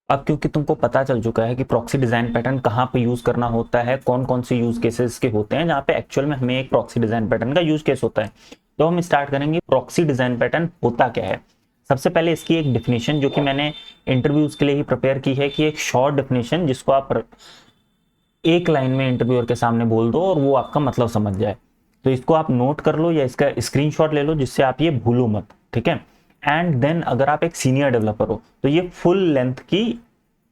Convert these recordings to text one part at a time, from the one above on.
अब क्योंकि तुमको पता चल चुका है कि प्रॉक्सी डिजाइन पैटर्न कहाँ पे यूज करना होता है, कौन कौन से यूज केसेस के होते हैं जहाँ पे एक्चुअल में हमें एक प्रॉक्सी डिजाइन पैटर्न का यूज केस होता है, तो हम स्टार्ट करेंगे प्रॉक्सी डिजाइन पैटर्न होता क्या है। सबसे पहले इसकी एक डेफिनेशन जो कि मैंने इंटरव्यूज के लिए ही प्रिपेयर की है, कि एक शॉर्ट डेफिनेशन जिसको आप एक लाइन में इंटरव्यूअर के सामने बोल दो और वो आपका मतलब समझ जाए। तो इसको आप नोट कर लो या इसका स्क्रीनशॉट ले लो जिससे आप ये भूलो मत, ठीक है। एंड देन अगर आप एक सीनियर डेवलपर हो तो ये फुल लेंथ की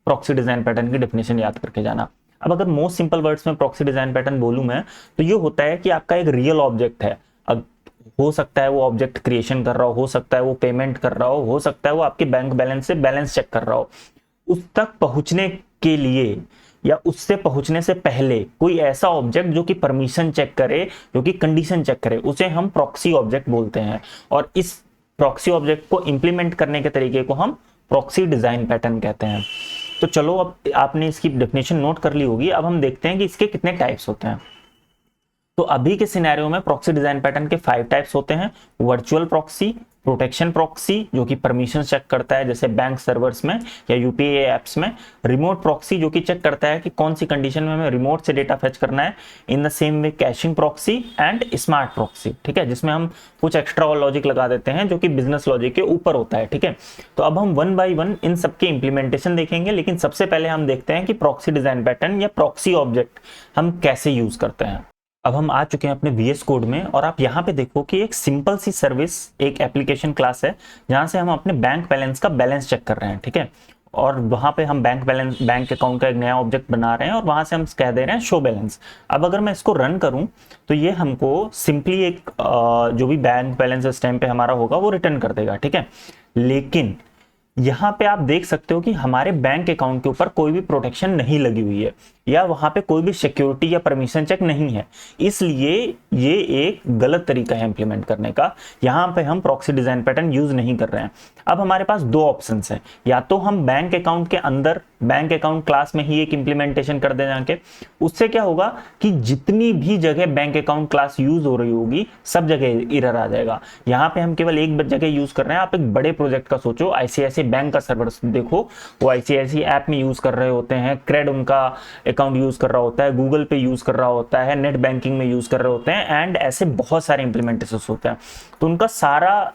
प्रॉक्सी डिजाइन पैटर्न की डेफिनेशन याद करके जाना। अब अगर मोस्ट सिंपल वर्ड्स में प्रॉक्सी डिजाइन पैटर्न बोलूं मैं, तो ये होता है कि आपका एक रियल ऑब्जेक्ट है। अब हो सकता है वो ऑब्जेक्ट क्रिएशन कर रहा हो सकता है वो पेमेंट कर रहा हो सकता है वो आपके बैंक बैलेंस से बैलेंस चेक कर रहा हो। उस तक पहुंचने के लिए या उससे पहुंचने से पहले कोई ऐसा ऑब्जेक्ट जो कि परमिशन चेक करे, जो कि कंडीशन चेक करे, उसे हम प्रॉक्सी ऑब्जेक्ट बोलते हैं। और इस प्रॉक्सी ऑब्जेक्ट को इंप्लीमेंट करने के तरीके को हम प्रॉक्सी डिजाइन पैटर्न कहते हैं। तो चलो, अब आपने इसकी डेफिनेशन नोट कर ली होगी। अब हम देखते हैं कि इसके कितने टाइप्स होते हैं। तो अभी के सिनेरियो में प्रॉक्सी डिजाइन पैटर्न के 5 टाइप्स होते हैं। वर्चुअल प्रॉक्सी, प्रोटेक्शन प्रॉक्सी जो कि परमिशन चेक करता है जैसे बैंक सर्वर्स में या यूपीआई एप्स में। रिमोट प्रॉक्सी जो कि चेक करता है कि कौन सी कंडीशन में हमें रिमोट से डेटा फेच करना है। In the same way caching proxy and smart proxy, ठीक है, जिसमें हम कुछ एक्स्ट्रा और लॉजिक लगा देते हैं जो कि बिजनेस लॉजिक के ऊपर होता है, ठीक है। तो अब हम वन बाय वन इन सबके इंप्लीमेंटेशन देखेंगे, लेकिन सबसे पहले हम देखते हैं कि प्रॉक्सी डिजाइन पैटर्न या प्रॉक्सी ऑब्जेक्ट हम कैसे यूज करते हैं। अब हम आ चुके हैं अपने VS कोड में और आप यहाँ पे देखो कि एक सिंपल सी सर्विस, एक एप्लीकेशन क्लास है जहाँ से हम अपने बैंक बैलेंस का बैलेंस चेक कर रहे हैं, ठीक है। और वहाँ पे हम बैंक बैलेंस, बैंक अकाउंट का एक नया ऑब्जेक्ट बना रहे हैं और वहाँ से हम कह दे रहे हैं शो बैलेंस। अब अगर मैं इसको रन करूँ तो ये हमको सिंपली एक जो भी बैंक बैलेंस इस टाइम पे हमारा होगा वो रिटर्न कर देगा, ठीक है। लेकिन यहाँ पे आप देख सकते हो कि हमारे बैंक अकाउंट के ऊपर कोई भी प्रोटेक्शन नहीं लगी हुई है या वहां पे कोई भी सिक्योरिटी या परमिशन चेक नहीं है, इसलिए ये एक गलत तरीका है इंप्लीमेंट करने का। यहाँ पे हम प्रॉक्सी डिजाइन पैटर्न यूज नहीं कर रहे हैं। अब हमारे पास दो ऑप्शंस हैं, या तो हम बैंक अकाउंट के अंदर बैंक अकाउंट क्लास में ही एक इंप्लीमेंटेशन कर दें जाके। उससे क्या होगा कि जितनी भी जगह बैंक अकाउंट क्लास यूज हो रही होगी सब जगह एरर आ जाएगा। यहाँ पे हम केवल एक जगह यूज कर रहे हैं। आप एक बड़े प्रोजेक्ट का सोचो, आईसीआईसी बैंक का सर्वर देखो, वो आईसीआईसी ऐप में यूज कर रहे होते हैं, क्रेड उनका अकाउंट यूज कर रहा होता है, गूगल पे यूज कर रहा होता है, नेट बैंकिंग में यूज कर रहे होते हैं, एंड ऐसे बहुत सारे इंप्लीमेंटेशन होते हैं। तो उनका सारा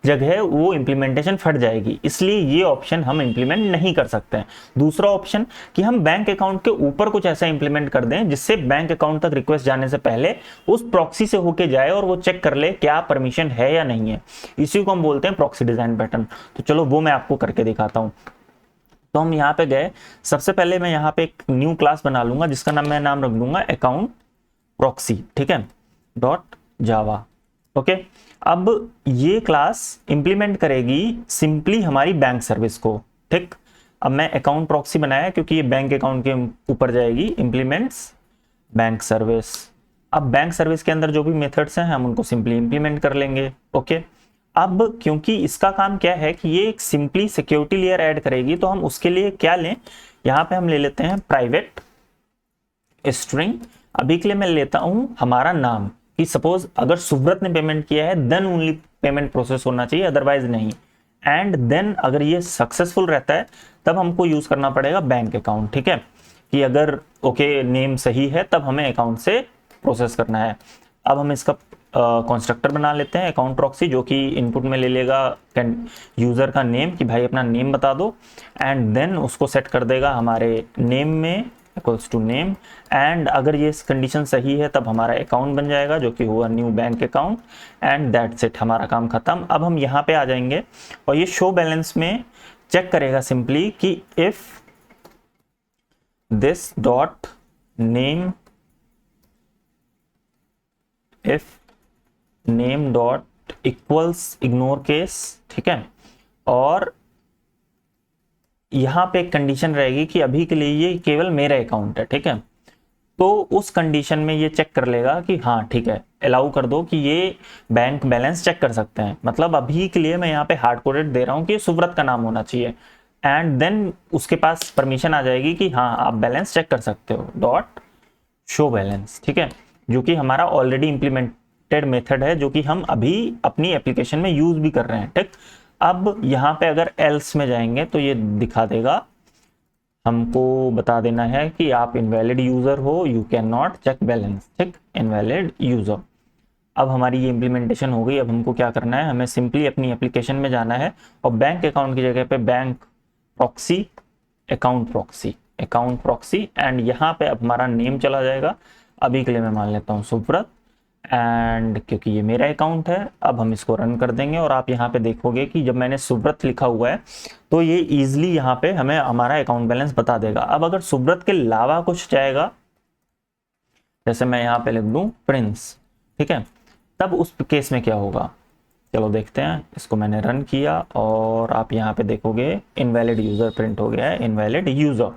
जगह वो इंप्लीमेंटेशन फट जाएगी, इसलिए ये ऑप्शन हम इंप्लीमेंट नहीं कर सकते हैं। दूसरा ऑप्शन कि हम बैंक अकाउंट के ऊपर कुछ ऐसा इंप्लीमेंट कर दें जिससे बैंक अकाउंट तक रिक्वेस्ट जाने से पहले उस प्रॉक्सी से होके जाए और वो चेक कर ले क्या परमिशन है या नहीं है। इसी को हम बोलते हैं प्रॉक्सी डिजाइन पैटर्न। तो चलो वो मैं आपको करके दिखाता हूं। तो हम यहाँ पे गए, सबसे पहले मैं यहाँ पे एक न्यू क्लास बना लूंगा जिसका मैं नाम रख दूंगा अकाउंट प्रॉक्सी, ठीक है, डॉट जावा। ओके, अब ये क्लास इंप्लीमेंट करेगी सिंपली हमारी बैंक सर्विस को, ठीक। अब मैं अकाउंट प्रॉक्सी बनाया क्योंकि ये बैंक अकाउंट के ऊपर जाएगी, इंप्लीमेंट्स बैंक सर्विस। अब बैंक सर्विस के अंदर जो भी मेथड्स हैं हम उनको सिंपली इंप्लीमेंट कर लेंगे। ओके, अब क्योंकि इसका काम क्या है कि ये एक सिंपली सिक्योरिटी लेयर ऐड करेगी, तो हम उसके लिए क्या लें, यहाँ पे हम ले लेते हैं प्राइवेट स्ट्रिंग। अभी के लिए मैं लेता हूं हमारा नाम, कि सपोज अगर सुब्रत ने पेमेंट किया है देन ओनली पेमेंट प्रोसेस होना चाहिए, अदरवाइज नहीं। एंड देन अगर ये सक्सेसफुल रहता है तब हमको यूज करना पड़ेगा बैंक अकाउंट, ठीक है, कि अगर ओके नेम सही है तब हमें अकाउंट से प्रोसेस करना है। अब हम इसका कंस्ट्रक्टर बना लेते हैं अकाउंट प्रॉक्सी, जो कि इनपुट में ले लेगा यूजर का नेम, कि भाई अपना नेम बता दो, एंड देन उसको सेट कर देगा हमारे नेम में इक्वल्स टू नेम। एंड अगर ये कंडीशन सही है तब हमारा अकाउंट बन जाएगा जो कि हुआ new bank account, and that's it, हमारा काम खत्म। अब हम यहाँ पे आ जाएंगे और ये शो बैलेंस में चेक करेगा सिंपली कि if this dot name, if name dot equals ignore case, ठीक है। और यहां पे एक कंडीशन रहेगी कि अभी के लिए ये केवल मेरा अकाउंट है, ठीक है। तो उस कंडीशन में ये चेक कर लेगा कि हाँ ठीक है, अलाउ कर दो कि ये बैंक बैलेंस चेक कर सकते हैं। मतलब अभी के लिए मैं यहाँ पे हार्ड कोडेड दे रहा हूँ कि सुब्रत का नाम होना चाहिए, एंड देन उसके पास परमिशन आ जाएगी कि हाँ आप बैलेंस चेक कर सकते हो, डॉट शो बैलेंस, ठीक है, जो कि हमारा ऑलरेडी इंप्लीमेंटेड मेथड है जो कि हम अभी अपनी एप्लीकेशन में यूज भी कर रहे हैं, ठीक। अब यहाँ पे अगर एल्स में जाएंगे तो ये दिखा देगा हमको बता देना है कि आप इनवैलिड यूजर हो, you can not check balance, ठीक, इनवैलिड यूजर। अब हमारी ये इम्प्लीमेंटेशन हो गई। अब हमको क्या करना है, हमें सिंपली अपनी एप्लीकेशन में जाना है और बैंक अकाउंट की जगह पे bank proxy, account proxy, account proxy, and यहाँ पे अब हमारा नेम चला जाएगा। अभी के लिए मैं मान लेता हूँ सुब्रत, एंड क्योंकि ये मेरा अकाउंट है अब हम इसको रन कर देंगे। और आप यहाँ पे देखोगे कि जब मैंने सुब्रत लिखा हुआ है तो ये ईजिली यहाँ पे हमें हमारा अकाउंट बैलेंस बता देगा। अब अगर सुब्रत के अलावा कुछ चाहेगा, जैसे मैं यहाँ पे लिख दूँ प्रिंस, ठीक है, तब उस केस में क्या होगा, चलो देखते हैं। इसको मैंने रन किया और आप यहाँ पे देखोगे इनवैलिड यूजर प्रिंट हो गया है, इनवैलिड यूजर।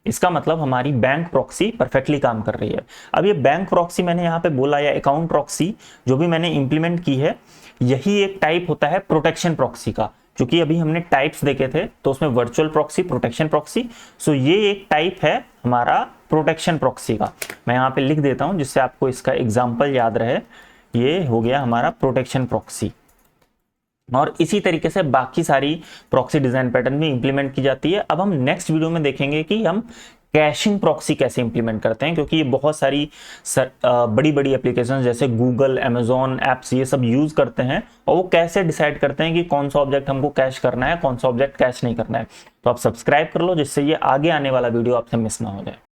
इसका मतलब हमारी बैंक प्रॉक्सी परफेक्टली काम कर रही है। अब ये बैंक प्रॉक्सी मैंने यहाँ पे बोला, या अकाउंट प्रॉक्सी जो भी मैंने इंप्लीमेंट की है, यही एक टाइप होता है प्रोटेक्शन प्रॉक्सी का। क्योंकि अभी हमने टाइप्स देखे थे तो उसमें वर्चुअल प्रॉक्सी, प्रोटेक्शन प्रॉक्सी, सो ये एक टाइप है हमारा प्रोटेक्शन प्रॉक्सी का। मैं यहाँ पे लिख देता हूँ जिससे आपको इसका एग्जाम्पल याद रहे। ये हो गया हमारा प्रोटेक्शन प्रॉक्सी। और इसी तरीके से बाकी सारी प्रॉक्सी डिजाइन पैटर्न भी इंप्लीमेंट की जाती है। अब हम नेक्स्ट वीडियो में देखेंगे कि हम कैशिंग प्रॉक्सी कैसे इंप्लीमेंट करते हैं, क्योंकि ये बहुत सारी बड़ी बड़ी एप्लीकेशन जैसे गूगल, अमेजॉन ऐप्स ये सब यूज करते हैं, और वो कैसे डिसाइड करते हैं कि कौन सा ऑब्जेक्ट हमको कैश करना है, कौन सा ऑब्जेक्ट कैश नहीं करना है। तो आप सब्सक्राइब कर लो जिससे ये आगे आने वाला वीडियो आपसे मिस ना हो जाए।